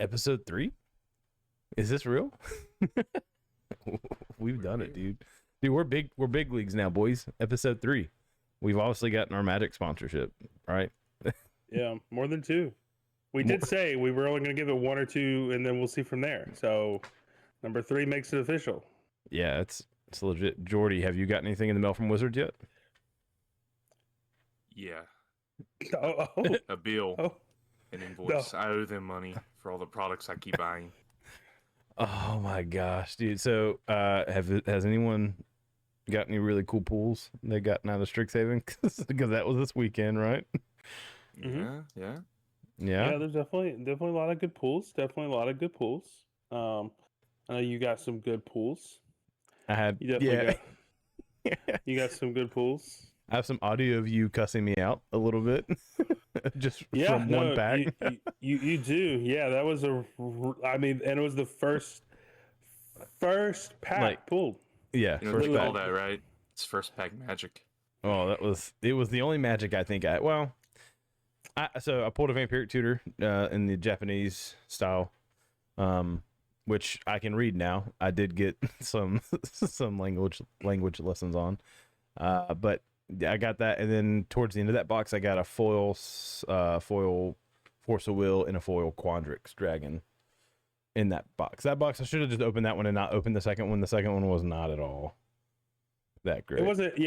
Episode 3? Is this real? We've done it, dude. Dude, we're big leagues now, boys. Episode 3. We've obviously gotten our Magic sponsorship, right? Yeah, more than 2. We did say we were only going to give it 1 or 2, and then we'll see from there. So number 3 makes it official. Yeah, it's legit. Jordy, have you got anything in the mail from Wizards yet? Yeah. A bill. An invoice. No. I owe them money for all the products I keep buying. Oh my gosh, dude. So has anyone got any really cool pools they gotten out of Strixhaven? Because that was this weekend, right? Yeah, yeah. Yeah. Yeah, there's definitely a lot of good pools. Definitely a lot of good pools. I know you got some good pools. I had You definitely you got some good pools. I have some audio of you cussing me out a little bit, just from one pack. You do. Yeah, that was and it was the first pack pulled. Yeah, You know first what they pack. call that, right? It's first pack magic. Oh, it was the only magic I think I pulled a vampiric tutor in the Japanese style, which I can read now. I did get some language lessons on, but I got that, and then towards the end of that box, I got a foil Force of Will and a foil Quandrix Dragon in that box. That box, I should have just opened that one and not opened the second one. The second one was not at all that great. It wasn't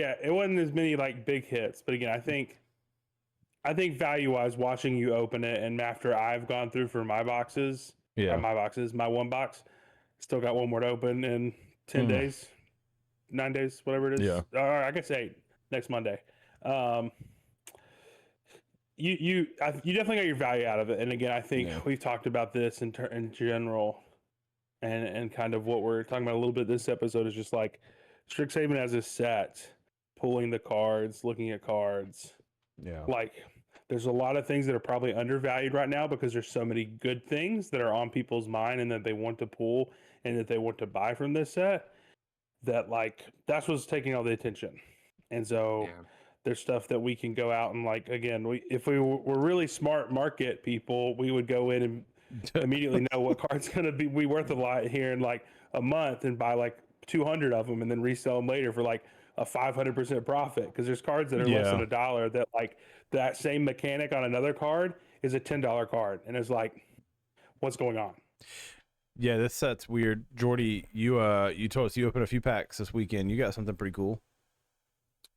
as many like big hits, but again, I think value wise, watching you open it, and after I've gone through for my boxes, my one box, still got one more to open in 10 days, 9 days, whatever it is. Yeah. I guess 8 next Monday. You definitely got your value out of it, and again, I think we've talked about this in general, and kind of what we're talking about a little bit this episode is just like Strixhaven as a set, pulling the cards, looking at cards. Yeah. Like there's a lot of things that are probably undervalued right now because there's so many good things that are on people's mind and that they want to pull and that they want to buy from this set, that like that's what's taking all the attention. And so there's stuff that we can go out and like, again, if we were really smart market people, we would go in and immediately know what card's going to be worth a lot here in like a month and buy like 200 of them and then resell them later for like a 500% profit, because there's cards that are less than $1 that like that same mechanic on another card is a $10 card, and it's like, what's going on? Yeah, this set's weird. Jordy, you told us you opened a few packs this weekend. You got something pretty cool.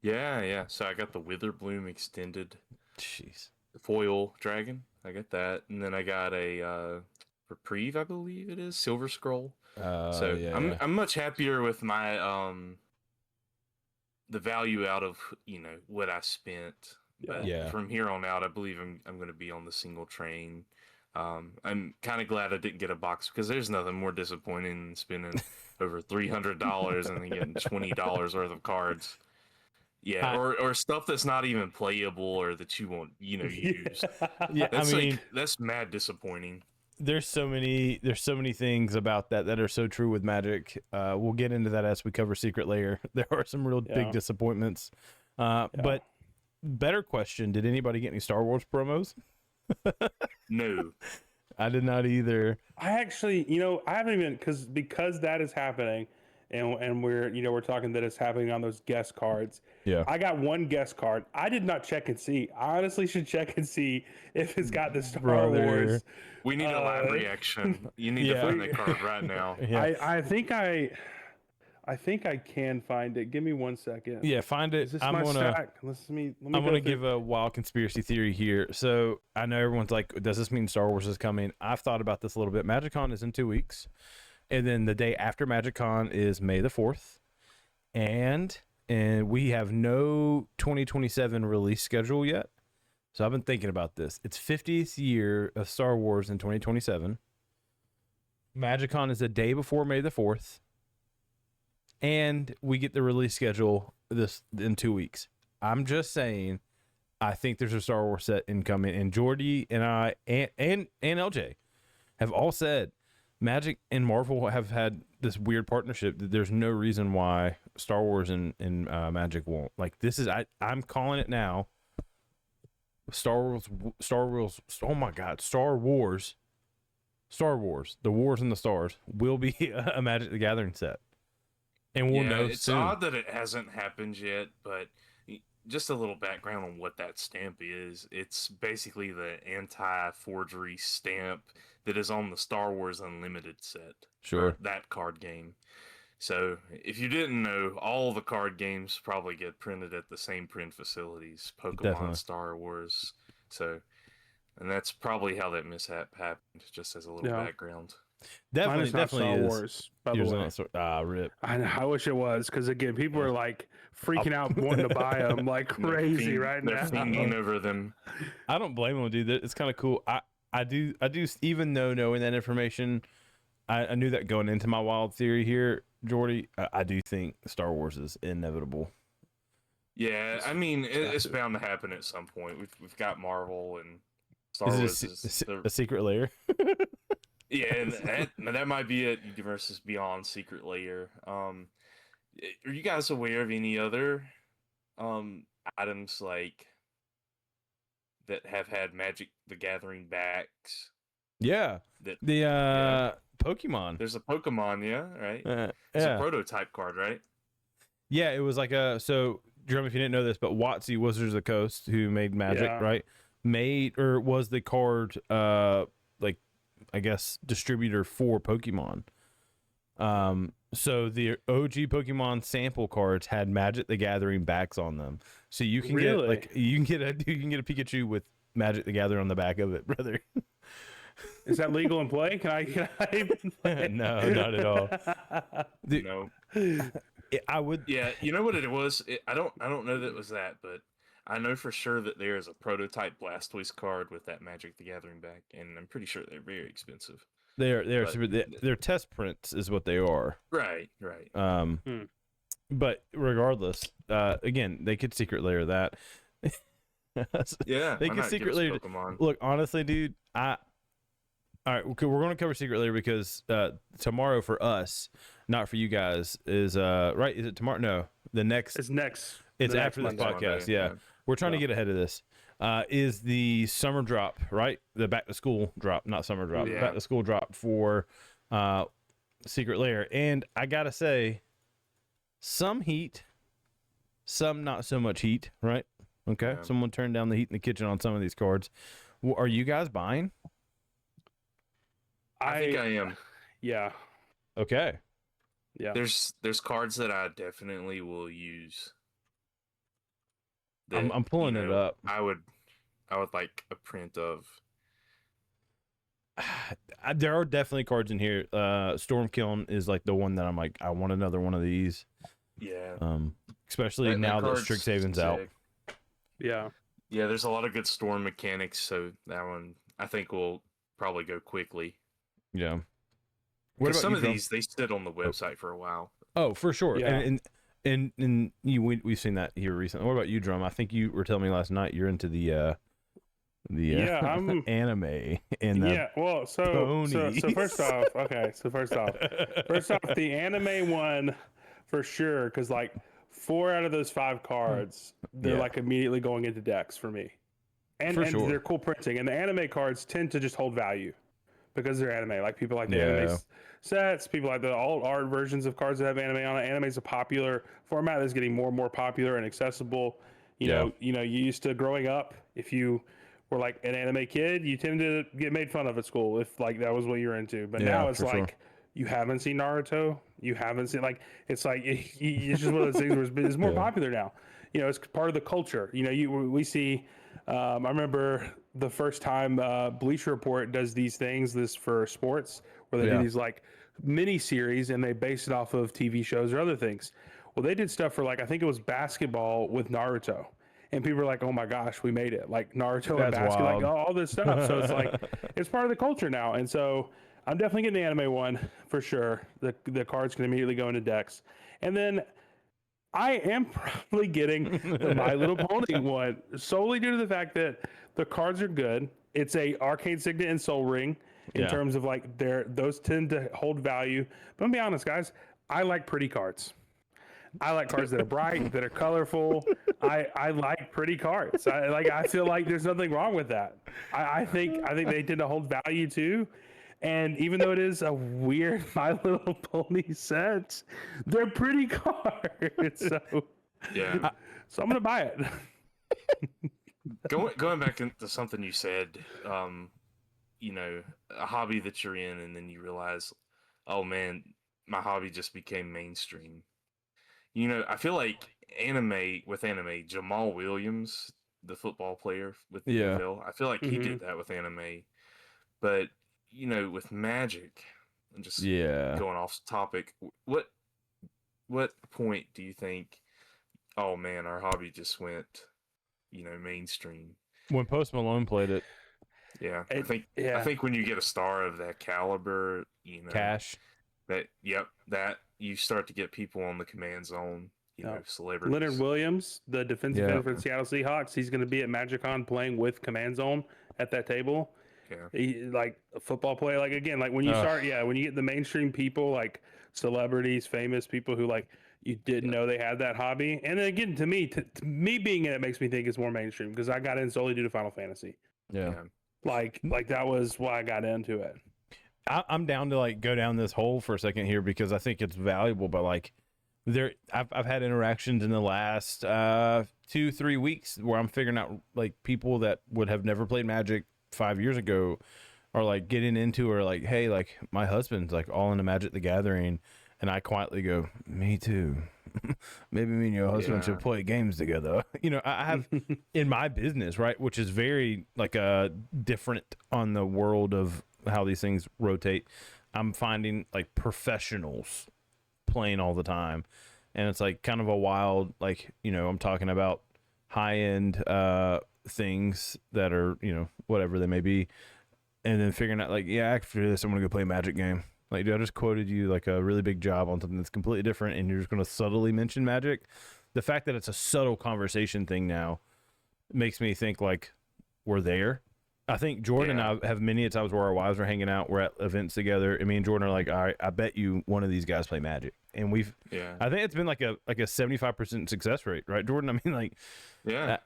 Yeah. So I got the Witherbloom extended foil dragon. I got that, and then I got a Reprieve, I believe it is, Silver Scroll. I'm much happier with my the value out of what I spent. But from here on out, I believe I'm going to be on the single train. I'm kind of glad I didn't get a box, because there's nothing more disappointing than spending over $300 and then getting $20 worth of cards. Yeah, or stuff that's not even playable or that you won't use. Yeah, that's mad disappointing. There's so many things about that are so true with Magic. We'll get into that as we cover Secret Lair. There are some real big disappointments. But better question, did anybody get any Star Wars promos? No. I did not either. I actually, I haven't even, because that is happening, and we're talking that it's happening on those guest cards. Yeah. I got one guest card. I did not check and see. I honestly should check and see if it's got the Star Wars. We need a live reaction. You need to find that card right now. Yeah. I think I can find it. Give me 1 second. Yeah, find it. Is this my stack? I'm gonna give a wild conspiracy theory here. So I know everyone's like, does this mean Star Wars is coming? I've thought about this a little bit. MagicCon is in 2 weeks, and then the day after MagicCon is May the 4th, and we have no 2027 release schedule yet. So I've been thinking about this. It's 50th year of Star Wars in 2027. MagicCon is the day before May the 4th. And we get the release schedule this in 2 weeks. I'm just saying, I think there's a Star Wars set incoming. And Jordy and I and LJ have all said Magic and Marvel have had this weird partnership that there's no reason why Star Wars and Magic won't. Like, this is, I'm calling it now. Star Wars. Oh my God, Star Wars Star Wars, The Wars in the Stars, will be a Magic the Gathering set. And we'll know it's soon. odd that it hasn't happened yet, but just a little background on what that stamp is. It's basically the anti-forgery stamp that is on the Star Wars Unlimited set. Sure. That card game. So if you didn't know, all the card games probably get printed at the same print facilities. Pokemon, Definitely. Star Wars. So, and that's probably how that mishap happened, just as a little background. Definitely Star is. Wars, by the way. Rip. I wish it was, because again, people are like freaking out wanting to buy them like crazy right now. They're fiending over them. I don't blame them, dude. It's kind of cool. I do even though knowing that information, I knew that going into my wild theory here, Jordy. I do think Star Wars is inevitable. Yeah, I mean it's bound to happen at some point. We've got Marvel and Star Wars is a secret layer. Yeah, and that might be a Universes Beyond secret layer. Are you guys aware of any other items like that have had Magic the Gathering backs? Yeah. Pokemon. There's a Pokemon, yeah, right? It's yeah. a prototype card, right? Yeah, it was like so Jerome, if you didn't know this, but WotC, Wizards of the Coast, who made Magic, right? Was the card I guess distributor for Pokemon. So the OG Pokemon sample cards had Magic the Gathering backs on them. So you can get a Pikachu with Magic the Gathering on the back of it, brother. Is that legal in play? Can I No, not at all. Dude, no. I would. Yeah, you know what it was? I don't know that it was that, but I know for sure that there is a prototype Blastoise card with that Magic the Gathering back, and I'm pretty sure they're very expensive. They're test prints is what they are. Right. But regardless, again, they could secret layer that. Yeah, they could secret layer. Look, honestly, dude, all right, we're going to cover secret layer because tomorrow for us, not for you guys, is right. Is it tomorrow? No, the next. It's next. It's after this podcast. Yeah. We're trying to get ahead of this. Is the summer drop, right? The back to school drop, not summer drop. Yeah. Back to school drop for Secret Lair. And I got to say, some heat, some not so much heat, right? Okay. Yeah. Someone turned down the heat in the kitchen on some of these cards. Are you guys buying? I think I am. Yeah. Okay. Yeah. There's cards that I definitely will use. That, I'm pulling it up. I would like a print of. There are definitely cards in here. Stormkiln is like the one that I'm like, I want another one of these. Yeah. Especially now that Strixhaven's out. Yeah. Yeah, there's a lot of good storm mechanics, so that one I think will probably go quickly. Yeah. Because some of these they sit on the website for a while. Oh, for sure. Yeah. And we've seen that here recently. What about you, Drum? I think you were telling me last night you're into the anime and well, so first off, the anime one for sure, because like 4 out of those 5 cards they're like immediately going into decks for me, and they're cool printing, and the anime cards tend to just hold value because they're anime. Like people like the anime sets, people like the alt art versions of cards that have anime on it. Anime is a popular format that's getting more and more popular and accessible. You know, you used to growing up, if you were like an anime kid, you tended to get made fun of at school if like that was what you're into. But now it's like you haven't seen Naruto, you haven't seen it's just one of those things where it's more popular now. You know, it's part of the culture. You know, we see. I remember the first time Bleacher Report does these things, this for sports, where they do these like mini series and they base it off of TV shows or other things. Well, they did stuff for like, I think it was basketball with Naruto, and people were like, "Oh my gosh, we made it!" Like Naruto and basketball, like all this stuff. So it's like it's part of the culture now, and so I'm definitely getting the anime one for sure. The cards can immediately go into decks, and then I am probably getting the My Little Pony one solely due to the fact that the cards are good. It's a Arcane Signet and Soul Ring in terms of like those tend to hold value. But I'm gonna be honest, guys, I like pretty cards. I like cards that are bright, that are colorful. I like pretty cards. I feel like there's nothing wrong with that. I think they tend to hold value too. And even though it is a weird My Little Pony set, they're pretty cards. So Yeah. So I'm gonna buy it. Going back into something you said, you know, a hobby that you're in, and then you realize, oh man, my hobby just became mainstream. You know, I feel like anime, Jamal Williams, the football player with the Yeah. NFL, I feel like he did that with anime. But, you know, with Magic, and just Yeah. going off topic, what point do you think, oh man, our hobby just went, you know, mainstream? When Post Malone played it, Yeah, I think when you get a star of that caliber, you know, Cash. that you start to get people on the command zone, you know, celebrities. Leonard Williams, the defensive end for the Seattle Seahawks, he's going to be at MagicCon playing with Command Zone at that table. Yeah, like a football player. Like again, like when you start, when you get the mainstream people, like celebrities, famous people who like you didn't know they had that hobby. And then again, to me being in it makes me think it's more mainstream because I got in solely due to Final Fantasy. Yeah. Like that was why I got into it. I'm down to like go down this hole for a second here because I think it's valuable, but like I've had interactions in the last 2-3 weeks where I'm figuring out like people that would have never played Magic 5 years ago are like getting into, or like, hey, like my husband's like all into Magic the Gathering, and I quietly go, me too. Maybe me and your husband should play games together. You know, I have in my business, right, which is very like different on the world of how these things rotate. I'm finding like professionals playing all the time, and it's like kind of a wild, like, you know, I'm talking about high end things that are, you know, whatever they may be, and then figuring out like, yeah, after this I'm gonna go play a Magic game. Like, dude, I just quoted you like a really big job on something that's completely different, and you're just gonna subtly mention Magic. The fact that it's a subtle conversation thing now makes me think like we're there. I think Jordan and I have many times where our wives are hanging out, we're at events together, and me and Jordan are like, all right, I bet you one of these guys play Magic. And we've, I think it's been like a 75% success rate, right, Jordan? I mean, like, no,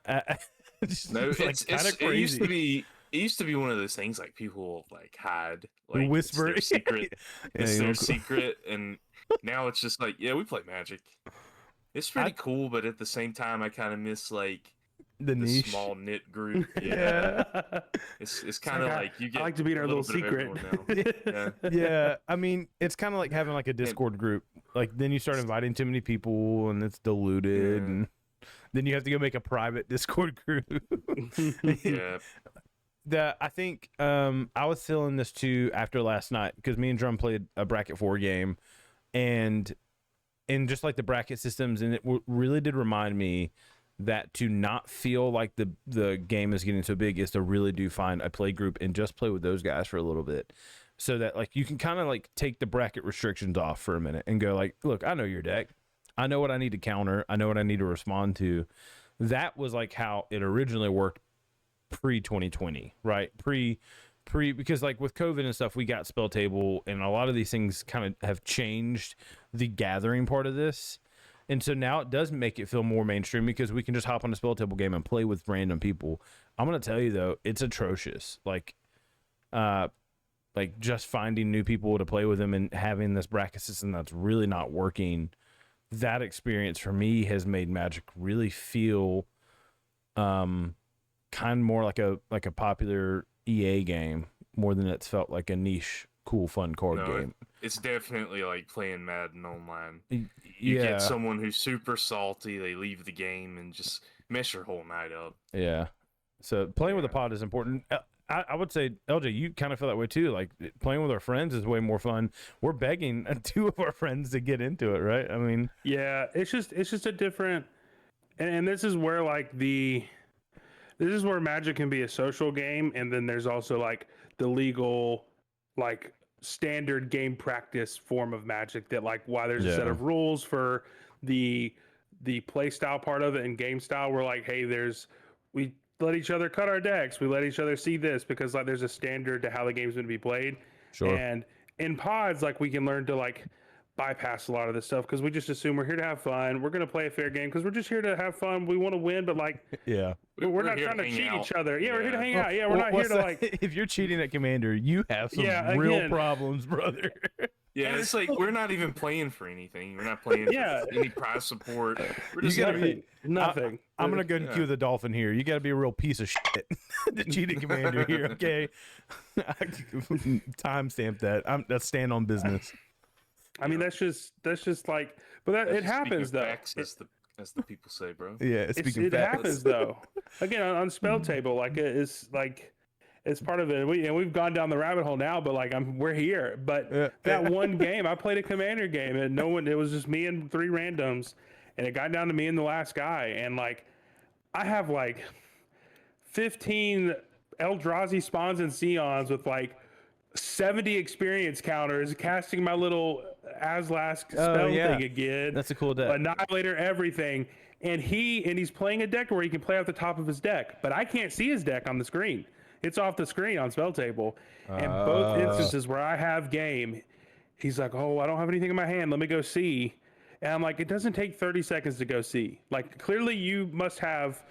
it's kind of crazy. It used to be one of those things like people will like hide, like whisper, it's their secret, it's their secret, and now it's just like, yeah, we play Magic. It's pretty cool, but at the same time, I kind of miss like the niche, small knit group. Yeah, it's kind of like you get. I like to be in our little secret. Yeah, I mean, it's kind of like having like a Discord group. Like then you start inviting too many people, and it's diluted, and then you have to go make a private Discord group. I think I was feeling this too after last night because me and Drum played a bracket 4 game, and just like the bracket systems, and it really did remind me that to not feel like the game is getting so big is to really do find a play group and just play with those guys for a little bit, so that like you can kind of like take the bracket restrictions off for a minute and go like, look, I know your deck, I know what I need to counter, I know what I need to respond to. That was like how it originally worked pre-2020, right? Pre because like with COVID and stuff, we got Spell Table, and a lot of these things kind of have changed the gathering part of this. And so now it does make it feel more mainstream because we can just hop on a Spell Table game and play with random people. I'm going to tell you though, it's atrocious. Like just finding new people to play with them and having this bracket system that's really not working. That experience for me has made Magic really feel kind of more like a popular EA game more than it's felt like a niche, cool, fun card game. It's definitely like playing Madden online. You get someone who's super salty, they leave the game and just mess your whole night up. Yeah. So playing with a pod is important. I would say, LJ, you kind of feel that way too. Like playing with our friends is way more fun. We're begging 2 of our friends to get into it, right? I mean, yeah, it's just a different, and this is where like this is where Magic can be a social game, and then there's also like the legal, like standard game practice form of Magic that like why there's a set of rules for the play style part of it and game style. We're like, hey, we let each other cut our decks, we let each other see this because like there's a standard to how the game's going to be played. Sure. And in pods, like we can learn to like bypass a lot of this stuff because we just assume we're here to have fun. We're going to play a fair game because we're just here to have fun. We want to win, but like, yeah, we're not trying to cheat each other. Yeah, we're here to hang out. Yeah, we're not here to like. If you're cheating at Commander, you have some real problems, brother. Yeah, it's like we're not even playing for anything. We're not playing for any prize support. We're just nothing. I'm gonna go and cue the dolphin here. You got to be a real piece of shit to cheat at Commander here, okay? Timestamp that. That's stand on business. I mean, that's just like, but it happens though. Facts, as the people say, bro. Yeah, it happens though. Again, on spell table, like it's like. It's part of it. We've gone down the rabbit hole now, but like we're here. But that one game, I played a Commander game, and it was just me and 3 randoms, and it got down to me and the last guy, and like I have like 15 Eldrazi spawns and Scions with like 70 experience counters, casting my little Aslask spell thing again. That's a cool deck. Annihilator, everything. And he's playing a deck where he can play off the top of his deck, but I can't see his deck on the screen. It's off the screen on spell table. And both instances where I have game, he's like, oh, I don't have anything in my hand. Let me go see. And I'm like, it doesn't take 30 seconds to go see. Like, clearly you must have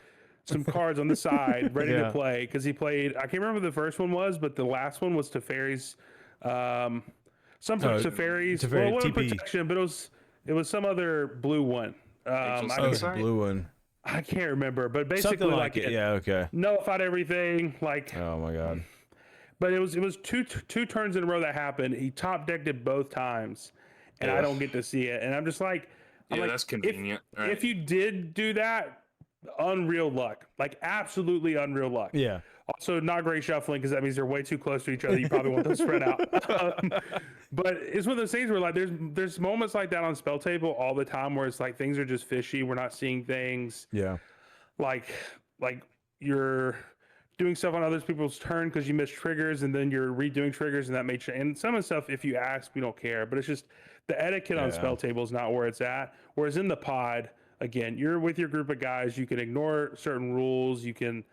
some cards on the side ready to play. Because he played, I can't remember what the first one was, but the last one was Teferi's, Teferi's, well, it wasn't protection, but it was some other blue one. Blue one. I can't remember, but basically like it. Yeah, okay. Nullified everything. Like, oh my god. But it was two turns in a row that happened. He top decked it both times, and I don't get to see it. And I'm just like, that's convenient. If you did do that, unreal luck, like absolutely unreal luck. Yeah. Also, not great shuffling because that means they're way too close to each other. You probably want them spread out. But it's one of those things where like there's moments like that on spell table all the time where it's like things are just fishy. We're not seeing things. Yeah. Like you're doing stuff on other people's turn because you missed triggers, and then you're redoing triggers, and that may change. And some of the stuff, if you ask, we don't care. But it's just the etiquette on spell table is not where it's at. Whereas in the pod, again, you're with your group of guys. You can ignore certain rules. You can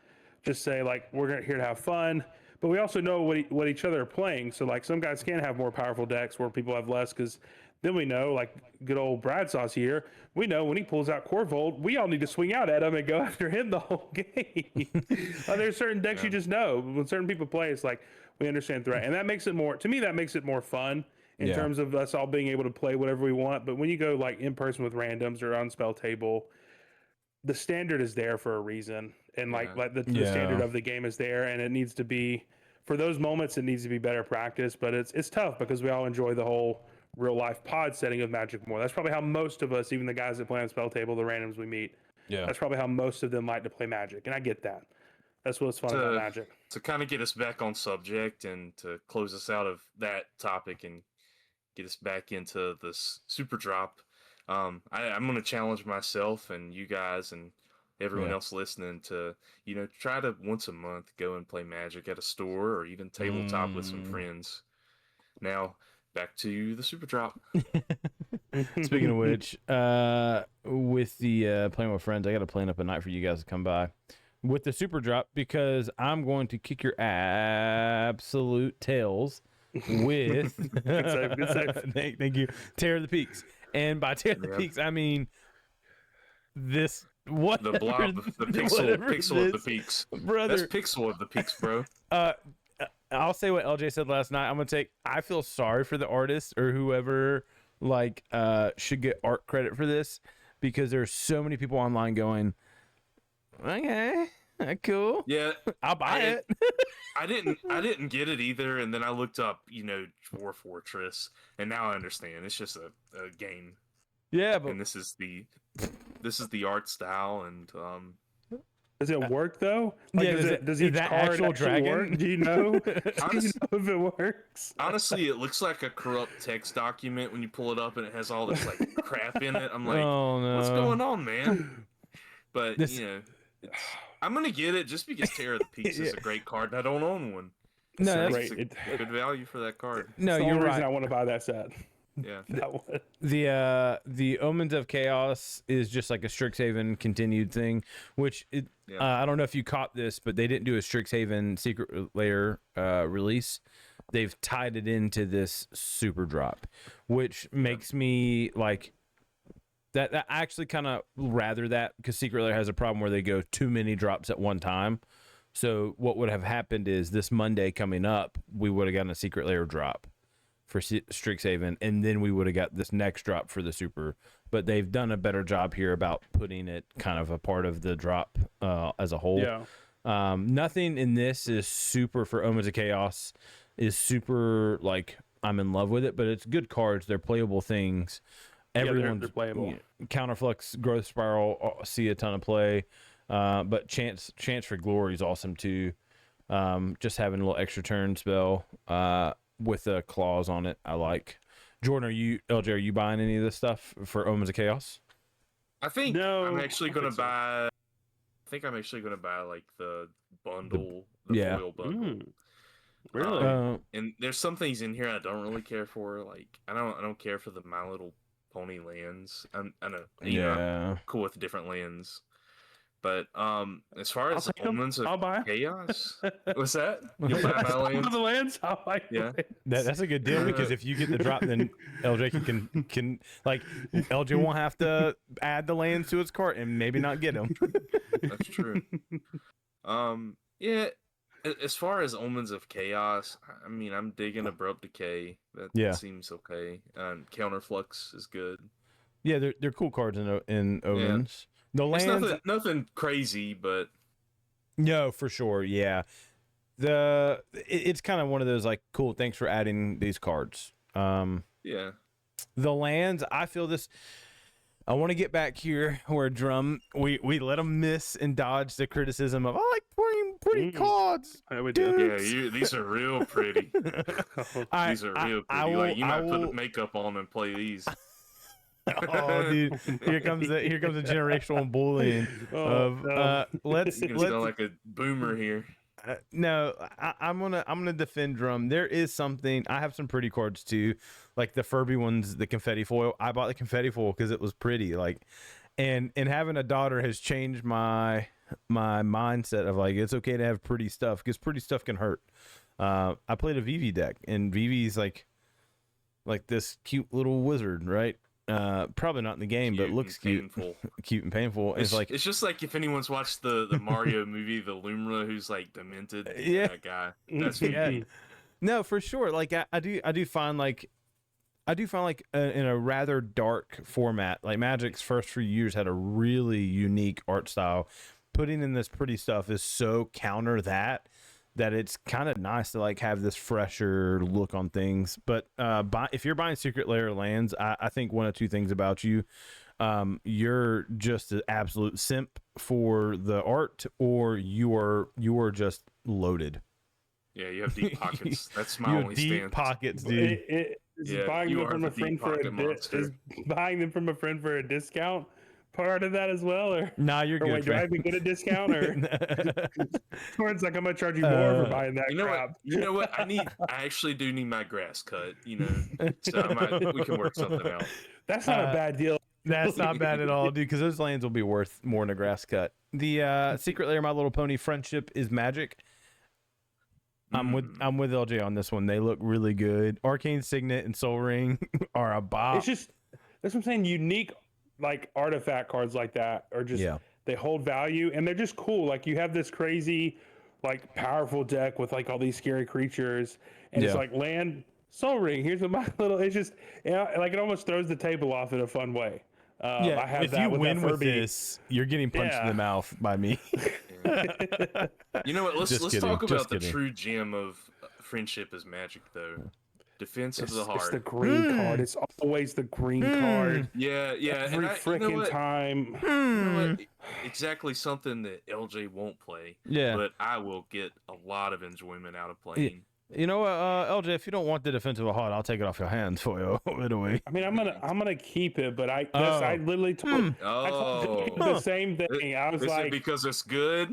just say like, we're here to have fun, but we also know what each other are playing. So like some guys can have more powerful decks where people have less, because then we know, like good old Bradsaucee here, we know when he pulls out Corvold, we all need to swing out at him and go after him the whole game. There's certain decks you just know when certain people play, it's like we understand threat, and that makes it more, to me, that makes it more fun in terms of us all being able to play whatever we want. But when you go like in person with randoms or on spell table, the standard is there for a reason. And like the standard of the game is there, and it needs to be, for those moments, it needs to be better practice. But it's tough because we all enjoy the whole real life pod setting of Magic more. That's probably how most of us, even the guys that play on spell table, the randoms we meet, that's probably how most of them like to play Magic. And I get that. That's what's fun about Magic. To kind of get us back on subject and to close us out of that topic and get us back into this super drop, I'm going to challenge myself and you guys and everyone else listening to, try to once a month go and play Magic at a store or even tabletop with some friends. Now, back to the super drop. Speaking of which, with the playing with friends, I got to plan up a night for you guys to come by with the super drop, because I'm going to kick your absolute tails with good save. Thank you, Terror of the Peaks. And by Terror of the Peaks, I mean this. What the blob, the pixel of the peaks, brother. That's pixel of the peaks, bro. I'll say what LJ said last night. I'm gonna I feel sorry for the artist or whoever should get art credit for this, because there's so many people online going, okay, cool, yeah, I'll buy it. I didn't get it either, and then I looked up, Dwarf Fortress, and now I understand. It's just a game. Yeah, but and this is the art style, and does it work though? Does each card actual dragon work? Do you know? Honestly, do you know if it works? Honestly, it looks like a corrupt text document when you pull it up, and it has all this crap in it. I'm like, oh, no. What's going on, man? But I'm gonna get it just because Terror of the Peaks is a great card, and I don't own one. No, so that's great. Good value for that card. No, you're right. I want to buy that set. Yeah, that one. The Omens of Chaos is just like a Strixhaven continued thing, which I don't know if you caught this, but they didn't do a Strixhaven Secret Lair release. they've tied it into this super drop, which makes me like that. I actually kind of rather that, because Secret Lair has a problem where they go too many drops at one time. So what would have happened is this Monday coming up, we would have gotten a Secret Lair drop for Strixhaven, and then we would have got this next drop for the super. But they've done a better job here about putting it kind of a part of the drop as a whole. Yeah. Nothing in this is super for Omens of Chaos is super like I'm in love with it, but it's good cards. They're playable things. Everyone's they're playable. You know, Counterflux, Growth Spiral, see a ton of play. But Chance for Glory is awesome too. Just having a little extra turn spell with a clause on it, I like. Jordan, LJ, are you buying any of this stuff for Omens of Chaos? I think No, I'm actually I going to think so. buy. I think I'm actually going to buy like the bundle, yeah. foil bundle. Really? And there's some things in here I don't really care for. Like I don't care for the My Little Pony lands. I know. You know, I'm cool with different lands. But as far as Omens of Chaos, what's that? You'll buy my lands? The lands? I'll buy yeah. That's a good deal, because if you get the drop, then LJ can like LJ won't have to add the lands to his cart and maybe not get them. That's true. Yeah. As far as Omens of Chaos, I mean, I'm digging Abrupt Decay. That seems okay. Counterflux is good. Yeah, they're cool cards in Omens. Yeah. The lands, nothing crazy, but no, for sure, yeah. It's kind of one of those like, cool, thanks for adding these cards. Yeah. The lands, I feel this. I want to get back here where Drum we let him miss and dodge the criticism of I like pretty cards. Yeah, these are real pretty. These are real pretty. You might put makeup on and play these. Oh, dude! Here comes a generational bullying let's go like a boomer here. No, I'm gonna defend Drum. There is something. I have some pretty cards too, like the Furby ones, the confetti foil. I bought the confetti foil because it was pretty. Like, and having a daughter has changed my mindset of like it's okay to have pretty stuff, because pretty stuff can hurt. I played a Vivi deck, and Vivi's like this cute little wizard, right? Probably not in the game, but looks cute. Cute and painful. It's like, it's just like if anyone's watched the Mario movie, the Lumra who's like demented. Yeah, that guy. That's me. No, for sure. Like I do find like in a rather dark format, like Magic's first few years had a really unique art style. Putting in this pretty stuff is so counter that it's kind of nice to like have this fresher look on things. But if you're buying Secret Lair lands, I think one of two things about you. You're just an absolute simp for the art, or you are just loaded. Yeah, you have deep pockets. That's my only deep stance. Pockets, dude. Buying them from a friend is buying them from a friend for a discount part of that as well, or nah, you're good. Wait, do I even get a discount, or towards like I'm gonna charge you more for buying that crap? You know what? I actually do need my grass cut. You know, so we can work something out. That's not a bad deal. That's not bad at all, dude. Because those lands will be worth more than a grass cut. The Secret Lair, My Little Pony Friendship is Magic. I'm with LJ on this one. They look really good. Arcane Signet and Soul Ring are a bop. It's just that's what I'm saying. Unique like artifact cards like that are just they hold value, and they're just cool. Like you have this crazy like powerful deck with like all these scary creatures, and it's like land Soul Ring. Here's my little. It's just like it almost throws the table off in a fun way. I have if that you with win that with this, you're getting punched in the mouth by me. You know what? Let's talk about the true gem of Friendship is Magic, though. Defense of the Heart. It's the green card. It's always the green card. Yeah. Every freaking time. You know what? Exactly something that LJ won't play. Yeah. But I will get a lot of enjoyment out of playing. You know what, LJ? If you don't want the defensive heart, I'll take it off your hands for you. Anyway. I mean, I'm gonna keep it, but I literally told the same thing. I was like, it because it's good.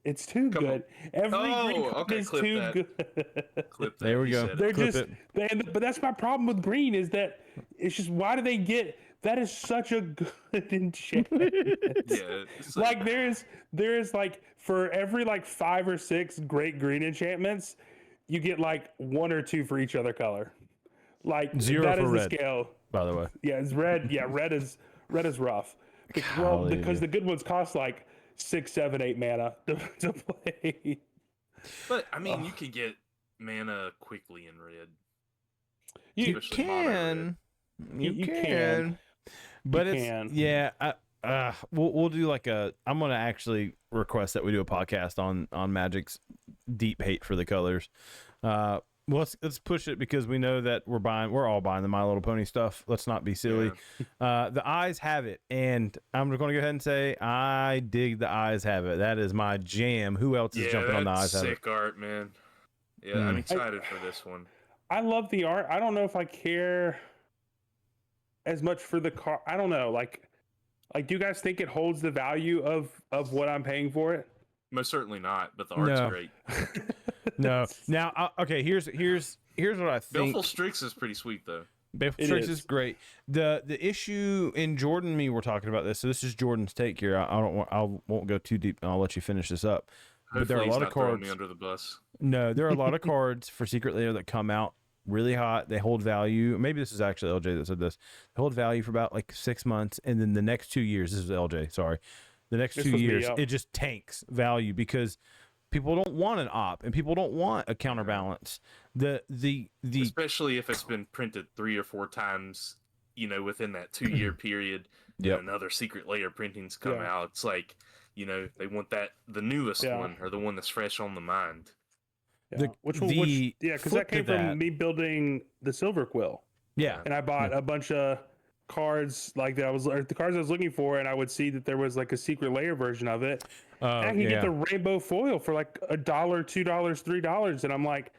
It's too good. Every green card is too good. Clip that. There we go. They're just, but that's my problem with green is that it's just why do they get? That is such a good enchantment. Like there's like for every like 5 or 6 great green enchantments, you get like 1 or 2 for each other color. Like 0 that for is the red, scale. by the way. Yeah, it's red. Yeah, red is rough. Golly, Because the good ones cost like 6, 7, 8 mana to play. But I mean, you could get mana quickly in red, You especially mono red. you can. can, but You it's can. yeah. We'll do like I'm gonna actually request that we do a podcast on Magic's deep hate for the colors. Well, let's push it because we know that we're all buying the My Little Pony stuff. Let's not be silly. Yeah. The eyes have it, and I'm going to go ahead and say I dig the eyes have it. That is my jam. Who else is jumping on the eyes have it? Sick art, man. Yeah, I'm excited for this one. I love the art. I don't know if I care as much for the car. I don't know. Like, do you guys think it holds the value of what I'm paying for it? Most certainly not, but the art's great. No. Now, okay. Here's what I think. Baleful Strix is pretty sweet though. Baleful Strix is great. The issue in Jordan and me were talking about this. So this is Jordan's take here. I won't go too deep. I'll let you finish this up. Hopefully but there are a lot of cards. Me under the bus. No, there are a lot of cards for Secret Lair that come out really hot. They hold value. Maybe this is actually LJ that said this. They hold value for about like 6 months, and then the next 2 years. This is LJ. Sorry, the next 2 years it just tanks value because people don't want an op and people don't want a counterbalance. The especially if it's been printed 3 or 4 times, within that 2-year period. Yep. And another Secret Lair printings come out. It's like, they want the newest one or the one that's fresh on the mind. Yeah. Because that came from me building the Silver Quill. Yeah. And I bought a bunch of cards like that. The cards I was looking for, and I would see that there was like a Secret Lair version of it. And I can get the rainbow foil for like $1, $2, $3. And I'm like,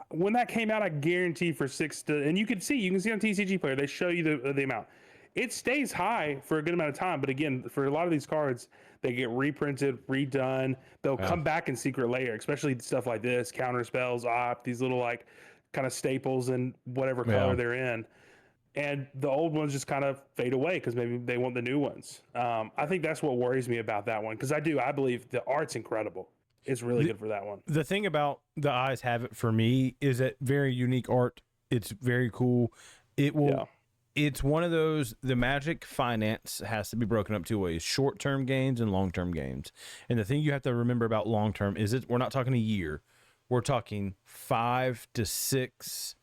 when that came out, I guarantee for and you can see on TCG Player, they show you the amount. It stays high for a good amount of time, but again, for a lot of these cards, they get reprinted, redone. They'll come back in Secret Lair, especially stuff like this, counter spells, op, these little like kind of staples in whatever color they're in. And the old ones just kind of fade away because maybe they want the new ones. I think that's what worries me about that one because I believe the art's incredible. It's really good for that one. The thing about the eyes have it for me is that very unique art. It's very cool. It will. Yeah. It's one of those, the Magic finance has to be broken up 2 ways, short-term gains and long-term gains. And the thing you have to remember about long-term is we're not talking a year. We're talking 5 to 6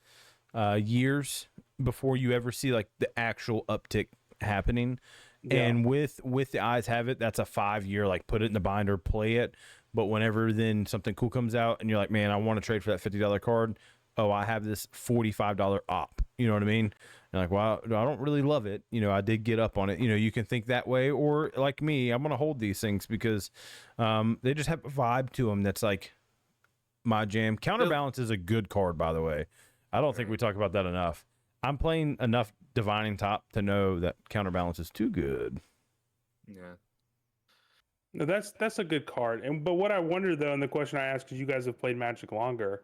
years before you ever see like the actual uptick happening. Yeah. And with the eyes have it, that's a 5-year, like put it in the binder, play it. But whenever then something cool comes out and you're like, man, I want to trade for that $50 card. Oh, I have this $45 op. You know what I mean? And like, well, I don't really love it. I did get up on it. You can think that way, or like me, I'm going to hold these things because they just have a vibe to them that's like my jam. Counterbalance is a good card, by the way. I don't think we talk about that enough. I'm playing enough Divining Top to know that Counterbalance is too good. Yeah. No, that's a good card. But what I wonder though, and the question I ask, because you guys have played Magic longer,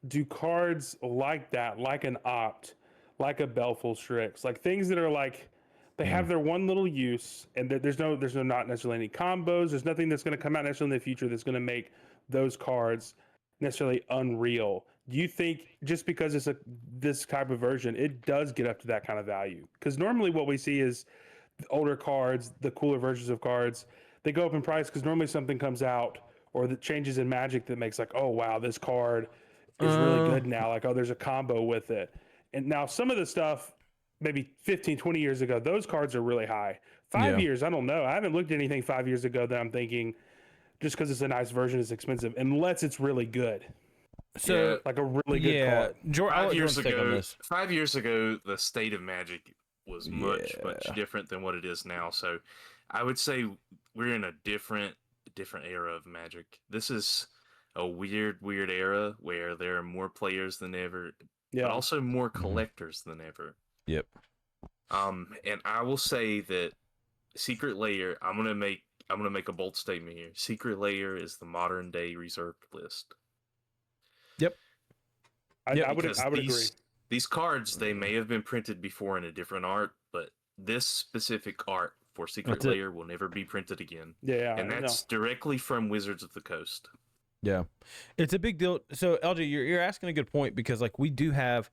do cards like that, like an Opt, like a Baleful Strix, like things that are like they have their one little use, and there's no not necessarily any combos. There's nothing that's going to come out necessarily in the future that's going to make those cards necessarily unreal. Do you think just because it's this type of version, it does get up to that kind of value? Because normally what we see is the older cards, the cooler versions of cards, they go up in price because normally something comes out or the changes in Magic that makes like, oh wow, this card is really good now. Like, oh, there's a combo with it. And now some of the stuff, maybe 15, 20 years ago, those cards are really high. 5 years, I don't know. I haven't looked at anything 5 years ago that I'm thinking just because it's a nice version is expensive, unless it's really good. So like a really good card. 5 years ago, the state of Magic was much different than what it is now. So I would say we're in a different era of Magic. This is a weird era where there are more players than ever, but also more collectors than ever. Yep. And I will say that Secret Lair, I'm gonna make a bold statement here. Secret Lair is the modern day reserved list. Yep. I would agree. These cards, they may have been printed before in a different art, but this specific art for Secret Lair will never be printed again. Yeah, and that's directly from Wizards of the Coast. Yeah, it's a big deal. So LJ, you're asking a good point, because like we do have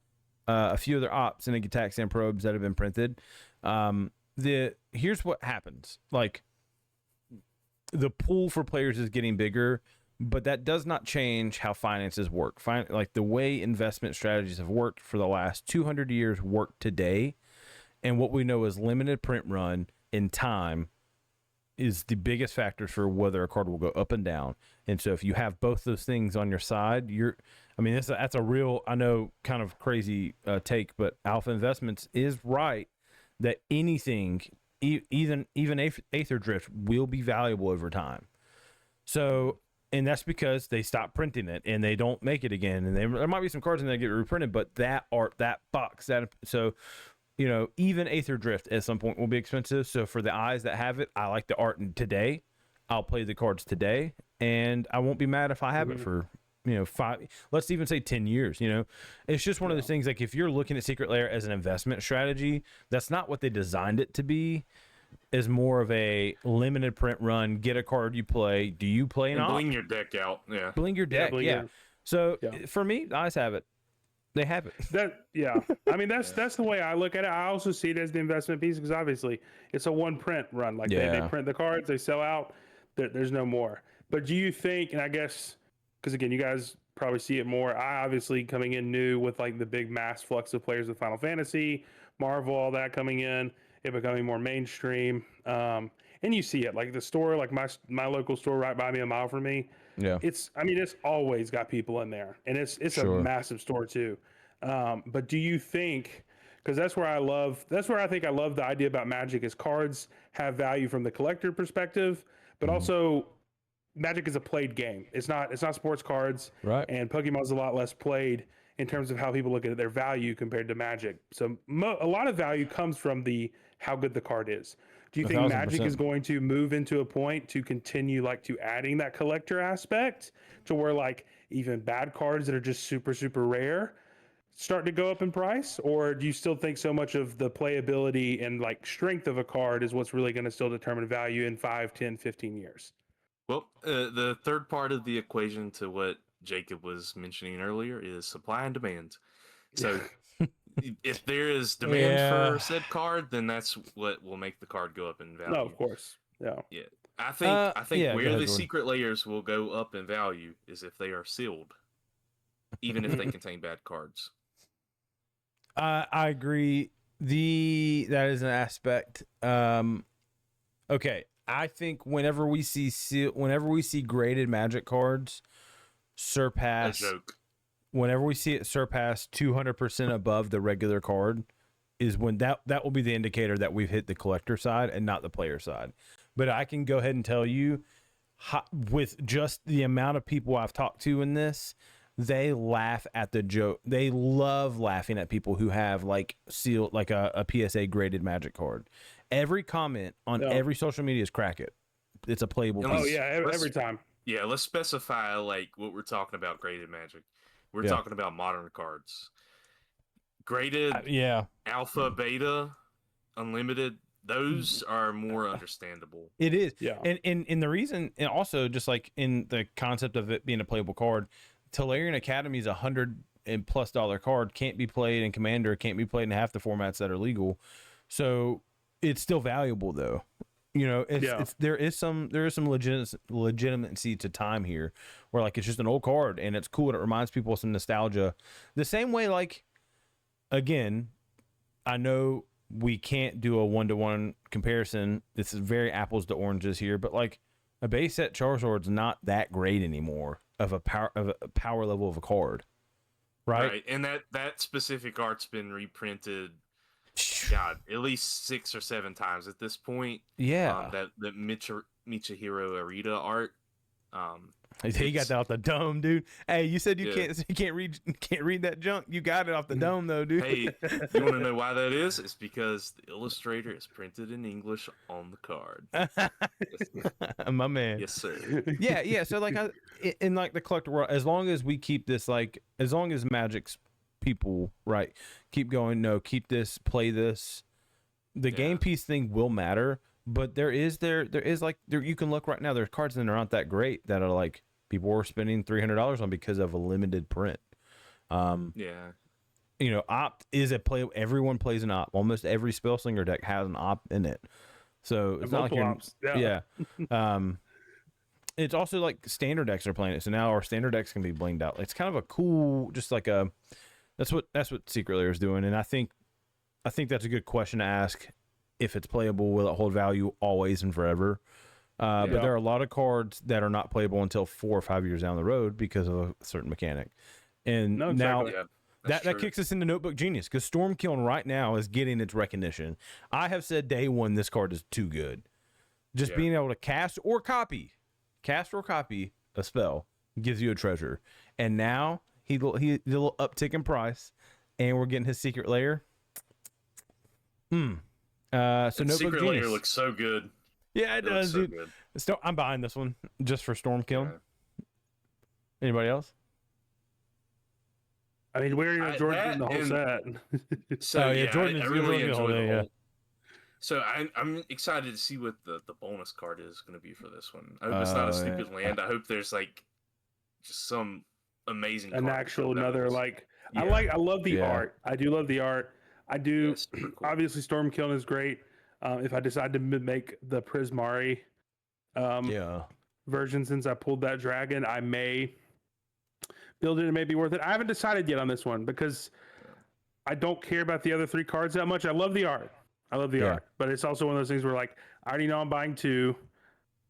a few other ops and Taxan probes that have been printed. Here's what happens: like the pool for players is getting bigger, but that does not change how finances work. Like the way investment strategies have worked for the last 200 years work today, and what we know is limited print run in time is the biggest factors for whether a card will go up and down. And so if you have both those things on your side, that's a real, I know, kind of crazy take, but Alpha Investments is right that anything, even Aether Drift, will be valuable over time. So, and that's because they stop printing it and they don't make it again. And there might be some cards in there that get reprinted, but that art, that box, even Aether Drift at some point will be expensive. So for the eyes that have it, I like the art today. I'll play the cards today, and I won't be mad if I have it for 5, let's even say 10 years. It's just one of those things. Like if you're looking at Secret Lair as an investment strategy, that's not what they designed it to be. Is more of a limited print run. Get a card you play. Do you play an bling your deck out? Yeah, bling your deck. Yeah. So for me, the eyes have it. They have it. I mean, that's the way I look at it. I also see it as the investment piece, because obviously it's a one print run. Like they print the cards, they sell out. There's no more. But do you think, and I guess, because again, you guys probably see it more. I obviously coming in new with like the big mass flux of players with Final Fantasy, Marvel, all that coming in, it becoming more mainstream. And you see it like the store, like my local store right by me, a mile from me. Yeah. It's always got people in there, and it's a massive store too. But do you think, because that's where I think I love the idea about Magic, is cards have value from the collector perspective, but also Magic is a played game. It's not sports cards, right? And Pokemon's a lot less played in terms of how people look at their value compared to Magic. So a lot of value comes from how good the card is. Do you think 1,000%. Magic is going to move into a point to continue to adding that collector aspect, to where like even bad cards that are just super, super rare start to go up in price? Or do you still think so much of the playability and like strength of a card is what's really going to still determine value in 5, 10, 15 years? Well, the third part of the equation to what Jacob was mentioning earlier is supply and demand. So if there is demand for said card, then that's what will make the card go up in value. No, of course. Yeah. Yeah. I think where the secret layers will go up in value is if they are sealed, even if they contain bad cards. I agree. That is an aspect. Okay. I think whenever we see graded Magic cards surpass, a joke. Whenever we see it surpass 200% above the regular card, is when that will be the indicator that we've hit the collector side and not the player side. But I can go ahead and tell you, with just the amount of people I've talked to in this, they laugh at the joke. They love laughing at people who have like sealed, like a PSA graded Magic card. Every comment on every social media is crack it. It's a playable piece. Oh yeah, every time. Yeah, let's specify like what we're talking about. Graded Magic. We're talking about modern cards. Graded, alpha, beta, unlimited. Those are more understandable. It is, and the reason, and also just like in the concept of it being a playable card, Tolarian Academy is $100+ card. Can't be played in Commander. Can't be played in half the formats that are legal. So it's still valuable though. There is some legitimacy to time here, where like it's just an old card and it's cool and it reminds people of some nostalgia. The same way, like, again, I know we can't do a 1-to-1 comparison. This is very apples to oranges here, but like a base set Charizard's not that great anymore of a power level of a card, right? And that specific art's been reprinted. God, at least 6 or 7 times at this point. Yeah. That Michihiro Arita art. He got that off the dome, dude. Hey, you said you can't read that junk. You got it off the dome though, dude. Hey, you want to know why that is? It's because the illustrator is printed in English on the card. My man. Yes, sir. Yeah. So like, in like the collector world, as long as we keep this, like, as long as Magic's people keep going, keep this, play this, the game piece thing will matter. But there is you can look right now, there's cards that are not that great that are like people were spending $300 on because of a limited print. Yeah. You know, Opt is a play. Everyone plays an Opt. Almost every Spellslinger deck has an Opt in it. So it's not like you're, Ops. Yeah. It's also like standard decks are playing it. So now our standard decks can be blinged out. It's kind of a cool, just like a, that's what Secret Lair is doing. And I think that's a good question to ask. If it's playable, will it hold value always and forever? But there are a lot of cards that are not playable until 4 or 5 years down the road because of a certain mechanic. And now that kicks us into Notebook Genius, because Stormkiln right now is getting its recognition. I have said day one this card is too good. Just being able to cast or copy a spell gives you a treasure. And now he did a little uptick in price, and we're getting his Secret Lair. So Notebook Secret Genius Lair looks so good. Yeah, it does, so dude. good. I'm buying this one just for Stormkiln. Yeah. Anybody else? I mean, we're in Jordan the whole set. So Jordan I really enjoy the whole. Yeah. So I'm excited to see what the bonus card is going to be for this one. I hope it's not a stupid land. I hope there's like just some amazing an card actual another like Yeah. I love the art. I do love the art. I do. Yeah, super cool. Obviously, Stormkiln is great. If I decide to make the Prismari version, since I pulled that dragon, I may build it. It may be worth it. I haven't decided yet on this one because I don't care about the other 3 cards that much. I love the art. Art, but it's also one of those things where like I already know I'm buying 2.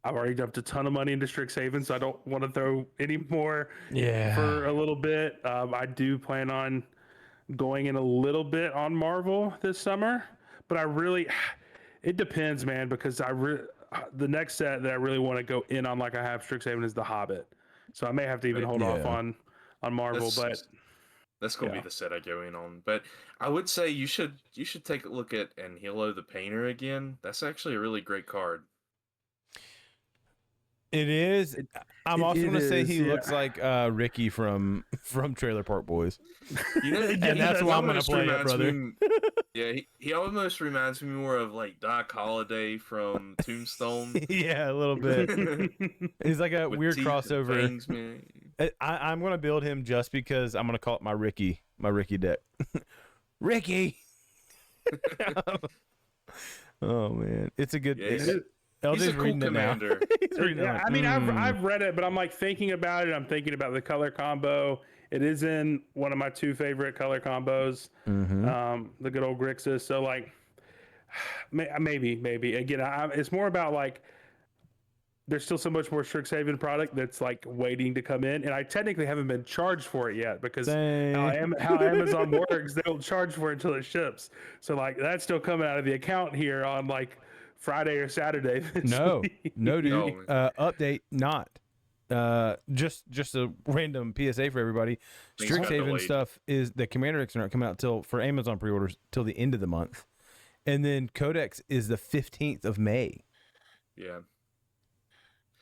I've already dumped a ton of money into Strixhaven, so I don't want to throw any more for a little bit. I do plan on going in a little bit on Marvel this summer, but it depends, man, because the next set that I really want to go in on, like I have Strixhaven, is The Hobbit. So I may have to even hold off on Marvel, that's gonna be the set I go in on. But I would say you should take a look at Anhilo the Painter again. That's actually a really great card. It is. I'm also going to say he looks like Ricky from Trailer Park Boys. And that's why I'm going to play it, brother. He almost reminds me more of like Doc Holliday from Tombstone. Yeah, a little bit. He's like a weird crossover. Things, man. I'm going to build him just because I'm going to call it my Ricky deck. Ricky. Oh man, it's a good. He's a cool commander. I mean, I've read it, but I'm like thinking about it. I'm thinking about the color combo. It is in one of my 2 favorite color combos, the good old Grixis. So like, maybe again, it's more about like, there's still so much more Strixhaven product that's like waiting to come in, and I technically haven't been charged for it yet because how Amazon works, they don't charge for it until it ships. So like, that's still coming out of the account here on like Friday or Saturday. No, dude. Update not. Just a random PSA for everybody. Strixhaven stuff is the Commander decks are not coming out for Amazon pre-orders till the end of the month, and then Codex is the 15th of May. Yeah.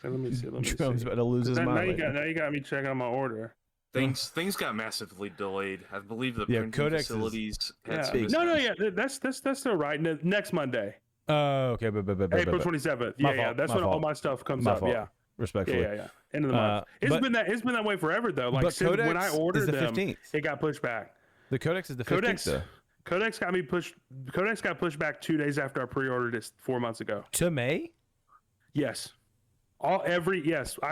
Let me see. Jones about to lose his mind. Now you got me checking on my order. Things got massively delayed. I believe the printing Codex facilities had some that's still right. Next Monday. Oh, okay, April 27th. Yeah, that's when all my stuff comes up. Yeah, respectfully. Yeah. End of the month. It's been that way forever though. Like since when I ordered them, 15th. It got pushed back. The Codex is the 15th. Though. Codex got pushed back 2 days after I pre-ordered it 4 months ago. To May? Yes. I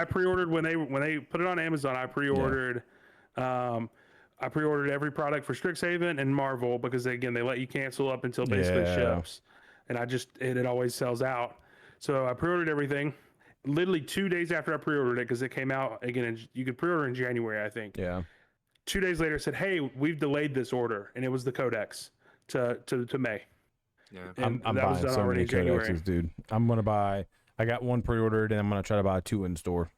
pre-ordered when they put it on Amazon. I pre-ordered. I pre-ordered every product for Strixhaven and Marvel because again they let you cancel up until basically ships, and it always sells out. So I pre-ordered everything. Literally 2 days after I pre-ordered it, because it came out again, and you could pre-order in January, I think. Yeah. 2 days later, it said, "Hey, we've delayed this order," and it was the Codex to May. Yeah, I'm buying so many Codexes, dude. I'm gonna buy. I got 1 pre-ordered, and I'm gonna try to buy 2 in store.